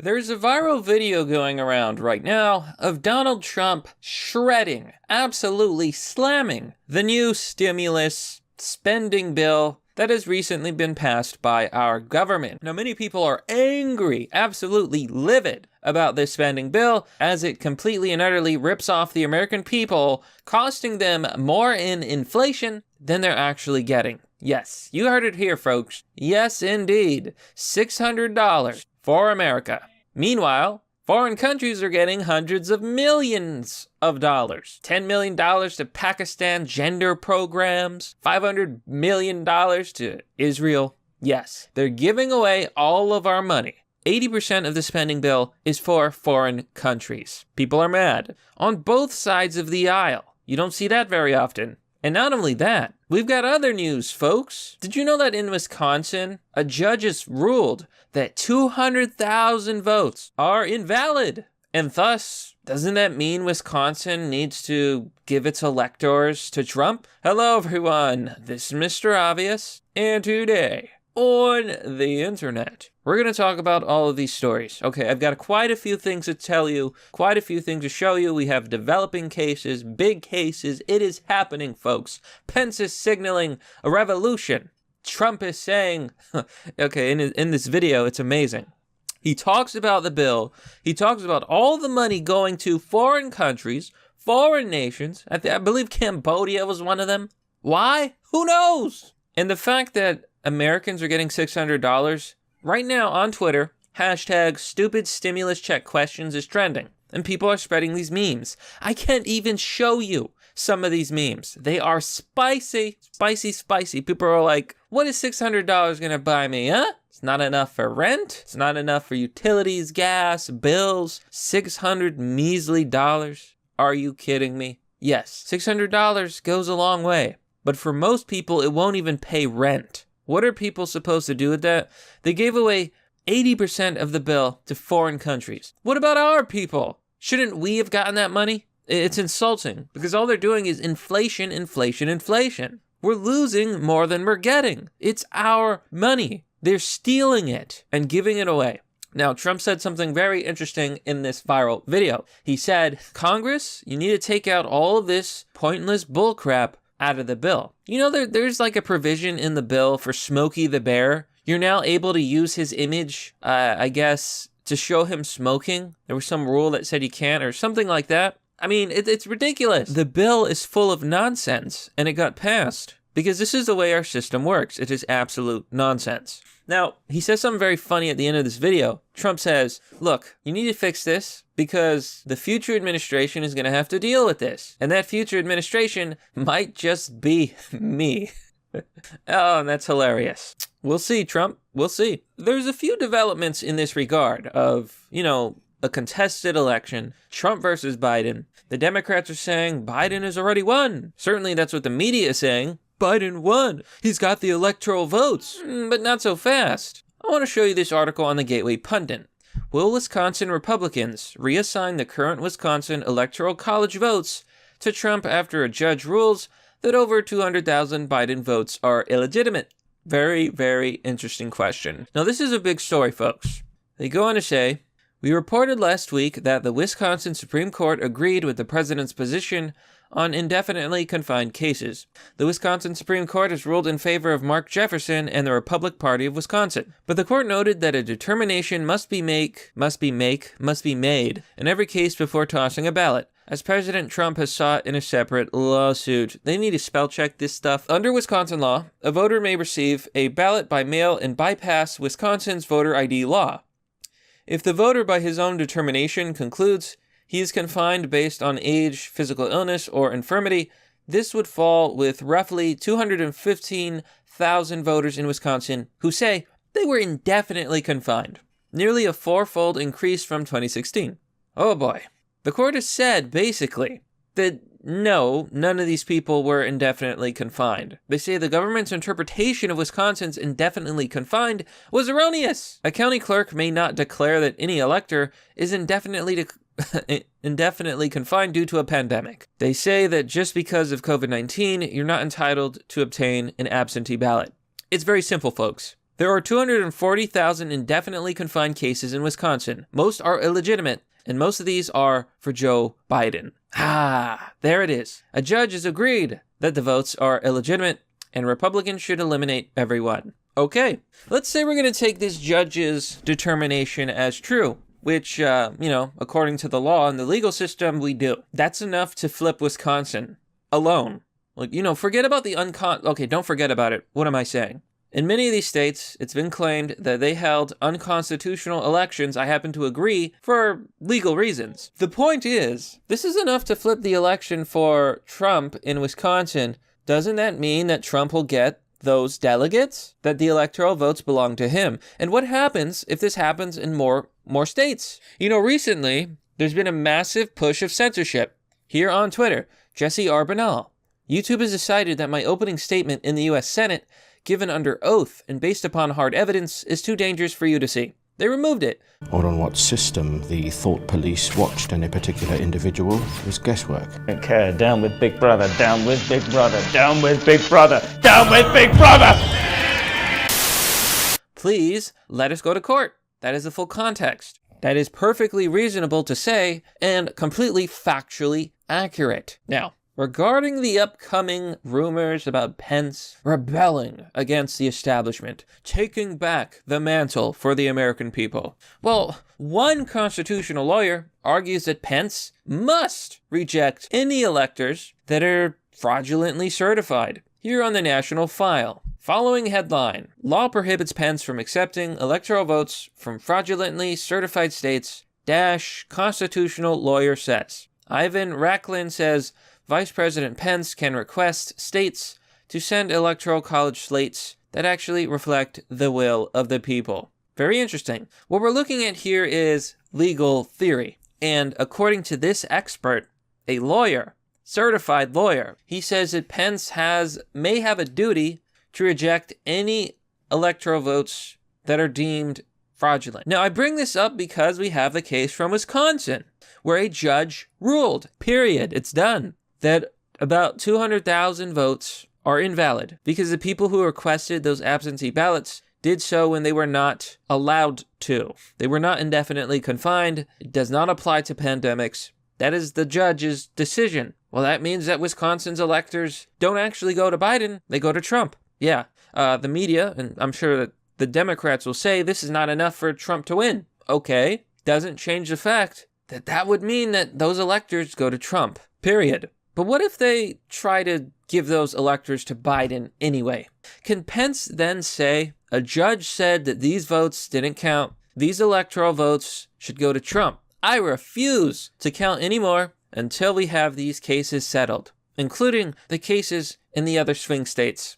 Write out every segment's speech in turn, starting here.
There's a viral video going around right now of Donald Trump shredding, absolutely slamming the new stimulus spending bill that has recently been passed by our government. Now, many people are angry, absolutely livid about this spending bill, as it completely and utterly rips off the American people, costing them more in inflation than they're actually getting. Yes, you heard it here, folks. Yes, indeed. $600 for America. Meanwhile, foreign countries are getting hundreds of millions of dollars. $10 million to Pakistan gender programs, $500 million to Israel. Yes, they're giving away all of our money. 80% of the spending bill is for foreign countries. People are mad on both sides of the aisle. You don't see that very often. And not only that, we've got other news, folks. Did you know that in Wisconsin, a judge has ruled that 200,000 votes are invalid? And thus, doesn't that mean Wisconsin needs to give its electors to Trump? Hello, everyone. This is Mr. Obvious. And today, on the internet, we're going to talk about all of these stories. Okay, I've got quite a few things to tell you, quite a few things to show you. We have developing cases, big cases. It is happening, folks. Pence is signaling a revolution. Trump is saying, okay, in this video, it's amazing. He talks about the bill. He talks about all the money going to foreign countries, foreign nations. I believe Cambodia was one of them. Why? Who knows? And the fact that Americans are getting $600 right now on Twitter, hashtag stupid stimulus check questions is trending. And people are spreading these memes. I can't even show you some of these memes. They are spicy, spicy, spicy. People are like, what is $600 going to buy me, huh? It's not enough for rent. It's not enough for utilities, gas, bills. $600 measly dollars. Are you kidding me? Yes, $600 goes a long way. But for most people, it won't even pay rent. What are people supposed to do with that? They gave away 80% of the bill to foreign countries. What about our people? Shouldn't we have gotten that money? It's insulting because all they're doing is inflation, inflation, inflation. We're losing more than we're getting. It's our money. They're stealing it and giving it away. Now, Trump said something very interesting in this viral video. He said, Congress, you need to take out all of this pointless bullcrap out of the bill. You know, there's like a provision in the bill for Smokey the Bear. You're now able to use his image, I guess, to show him smoking. There was some rule that said you can't or something like that. I mean, it's ridiculous. The bill is full of nonsense, and it got passed because this is the way our system works. It is absolute nonsense. Now, he says something very funny at the end of this video. Trump says, look, you need to fix this because the future administration is going to have to deal with this. And that future administration might just be me. Oh, and that's hilarious. We'll see, Trump. We'll see. There's a few developments in this regard of, a contested election, Trump versus Biden. The Democrats are saying Biden has already won. Certainly that's what the media is saying. Biden won. He's got the electoral votes. But not so fast. I want to show you this article on the Gateway Pundit. Will Wisconsin Republicans reassign the current Wisconsin Electoral College votes to Trump after a judge rules that over 200,000 Biden votes are illegitimate? Very, very interesting question. Now, this is a big story, folks. They go on to say, we reported last week that the Wisconsin Supreme Court agreed with the president's position on indefinitely confined cases. The Wisconsin Supreme Court has ruled in favor of Mark Jefferson and the Republican Party of Wisconsin. But the court noted that a determination must be made in every case before tossing a ballot, as President Trump has sought in a separate lawsuit. They need to spell check this stuff. Under Wisconsin law, a voter may receive a ballot by mail and bypass Wisconsin's voter ID law. If the voter by his own determination concludes he is confined based on age, physical illness, or infirmity, this would fall with roughly 215,000 voters in Wisconsin who say they were indefinitely confined, nearly a fourfold increase from 2016. Oh boy. The court has said, basically, that no, none of these people were indefinitely confined. They say the government's interpretation of Wisconsin's indefinitely confined was erroneous. A county clerk may not declare that any elector is indefinitely confined due to a pandemic. They say that just because of COVID-19, you're not entitled to obtain an absentee ballot. It's very simple, folks. There are 240,000 indefinitely confined cases in Wisconsin. Most are illegitimate, and most of these are for Joe Biden. Ah, there it is. A judge has agreed that the votes are illegitimate, and Republicans should eliminate everyone. Okay, let's say we're going to take this judge's determination as true, which, according to the law and the legal system, we do. That's enough to flip Wisconsin alone. Like, forget about the okay, don't forget about it. What am I saying? In many of these states, it's been claimed that they held unconstitutional elections. I happen to agree, for legal reasons. The point is, this is enough to flip the election for Trump in Wisconsin. Doesn't that mean that Trump will get those delegates? That the electoral votes belong to him? And what happens if this happens in more states? Recently, there's been a massive push of censorship. Here on Twitter, Jesse R. Bernal. YouTube has decided that my opening statement in the U.S. Senate, given under oath and based upon hard evidence, is too dangerous for you to see. They removed it. Or on what system the thought police watched any particular individual was guesswork. Okay, down with Big Brother, down with Big Brother, down with Big Brother, down with Big Brother! Please let us go to court. That is the full context. That is perfectly reasonable to say and completely factually accurate. Now, regarding the upcoming rumors about Pence rebelling against the establishment, taking back the mantle for the American people, well, one constitutional lawyer argues that Pence must reject any electors that are fraudulently certified. Here on the National File, following headline: Law prohibits Pence from accepting electoral votes from fraudulently certified states, constitutional lawyer says. Ivan Racklin says, Vice President Pence can request states to send electoral college slates that actually reflect the will of the people. Very interesting. What we're looking at here is legal theory. And according to this expert, a lawyer, certified lawyer, he says that Pence may have a duty to reject any electoral votes that are deemed fraudulent. Now, I bring this up because we have the case from Wisconsin, where a judge ruled, period, it's done, that about 200,000 votes are invalid because the people who requested those absentee ballots did so when they were not allowed to. They were not indefinitely confined. It does not apply to pandemics. That is the judge's decision. Well, that means that Wisconsin's electors don't actually go to Biden. They go to Trump. Yeah, the media, and I'm sure that the Democrats will say this is not enough for Trump to win. Okay, doesn't change the fact that that would mean that those electors go to Trump. Period. But what if they try to give those electors to Biden anyway? Can Pence then say, a judge said that these votes didn't count, these electoral votes should go to Trump? I refuse to count anymore until we have these cases settled, including the cases in the other swing states.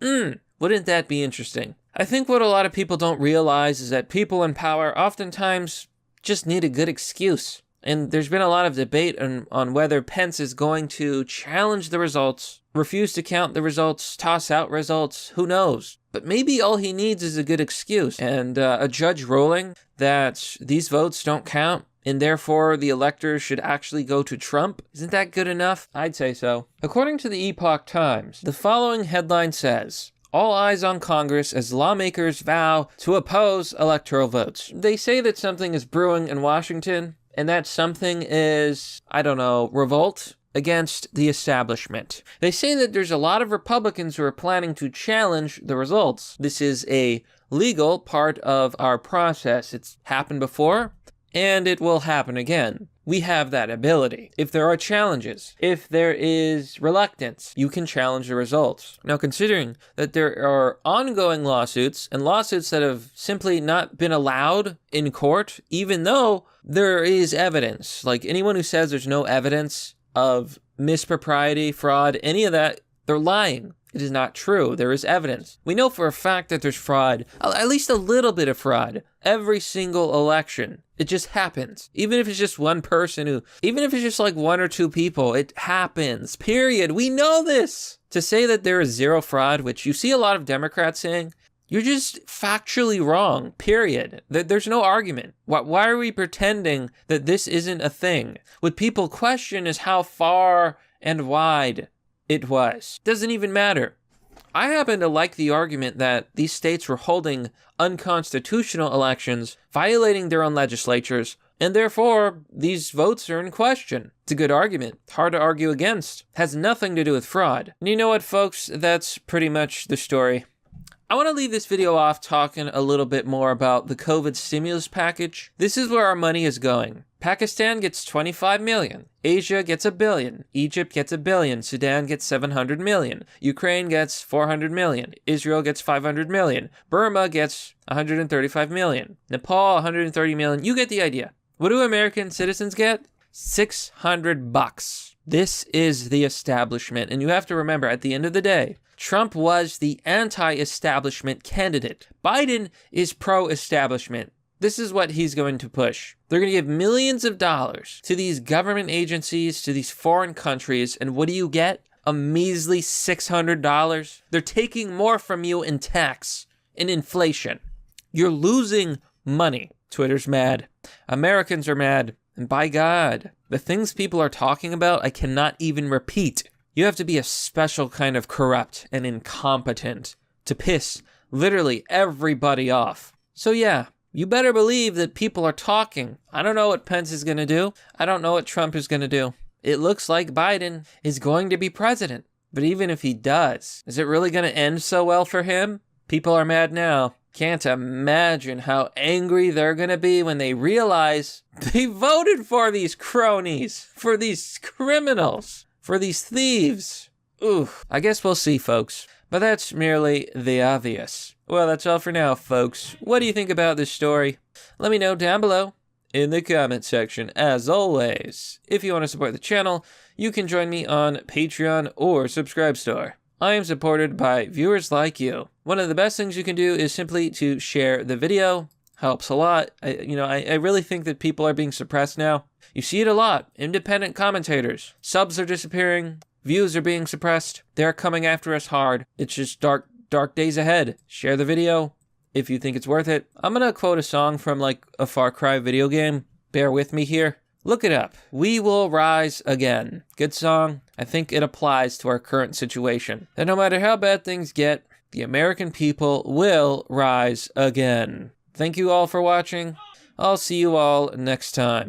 Wouldn't that be interesting? I think what a lot of people don't realize is that people in power oftentimes just need a good excuse. And there's been a lot of debate on whether Pence is going to challenge the results, refuse to count the results, toss out results, who knows? But maybe all he needs is a good excuse. And a judge ruling that these votes don't count, and therefore the electors should actually go to Trump, isn't that good enough? I'd say so. According to the Epoch Times, the following headline says, all eyes on Congress as lawmakers vow to oppose electoral votes. They say that something is brewing in Washington, and that something is, revolt against the establishment. They say that there's a lot of Republicans who are planning to challenge the results. This is a legal part of our process. It's happened before, and it will happen again. We have that ability. If there are challenges, if there is reluctance, you can challenge the results. Now, considering that there are ongoing lawsuits and lawsuits that have simply not been allowed in court, even though there is evidence, like anyone who says there's no evidence of mispropriety, fraud, any of that, they're lying. It is not true. There is evidence. We know for a fact that there's fraud, at least a little bit of fraud, every single election. It just happens. Even if it's just one person even if it's just like one or two people, it happens. Period. We know this. To say that there is zero fraud, which you see a lot of Democrats saying, you're just factually wrong, period. There's no argument. Why are we pretending that this isn't a thing? What people question is how far and wide it was. Doesn't even matter. I happen to like the argument that these states were holding unconstitutional elections, violating their own legislatures, and therefore these votes are in question. It's a good argument. Hard to argue against. Has nothing to do with fraud. And you know what, folks? That's pretty much the story. I want to leave this video off talking a little bit more about the COVID stimulus package. This is where our money is going. Pakistan gets 25 million. Asia gets $1 billion. Egypt gets $1 billion. Sudan gets 700 million. Ukraine gets 400 million. Israel gets 500 million. Burma gets 135 million. Nepal, 130 million. You get the idea. What do American citizens get? $600. This is the establishment. And you have to remember, at the end of the day, Trump was the anti-establishment candidate. Biden is pro-establishment. This is what he's going to push. They're going to give millions of dollars to these government agencies, to these foreign countries, and what do you get? A measly $600? They're taking more from you in tax, in inflation. You're losing money. Twitter's mad. Americans are mad. And by God, the things people are talking about, I cannot even repeat. You have to be a special kind of corrupt and incompetent to piss literally everybody off. So yeah, you better believe that people are talking. I don't know what Pence is going to do. I don't know what Trump is going to do. It looks like Biden is going to be president. But even if he does, is it really going to end so well for him? People are mad now. Can't imagine how angry they're going to be when they realize they voted for these cronies, for these criminals, for these thieves. Ooh, I guess we'll see, folks. But that's merely the obvious. Well, that's all for now, folks. What do you think about this story? Let me know down below in the comment section. As always, if you want to support the channel, you can join me on Patreon or Subscribestar. I am supported by viewers like you. One of the best things you can do is simply to share the video. Helps a lot. I really think that people are being suppressed now. You see it a lot. Independent commentators. Subs are disappearing. Views are being suppressed. They're coming after us hard. It's just dark days ahead. Share the video if you think it's worth it. I'm gonna quote a song from like a Far Cry video game. Bear with me here. Look it up. We will rise again. Good song. I think it applies to our current situation. And no matter how bad things get, the American people will rise again. Thank you all for watching. I'll see you all next time.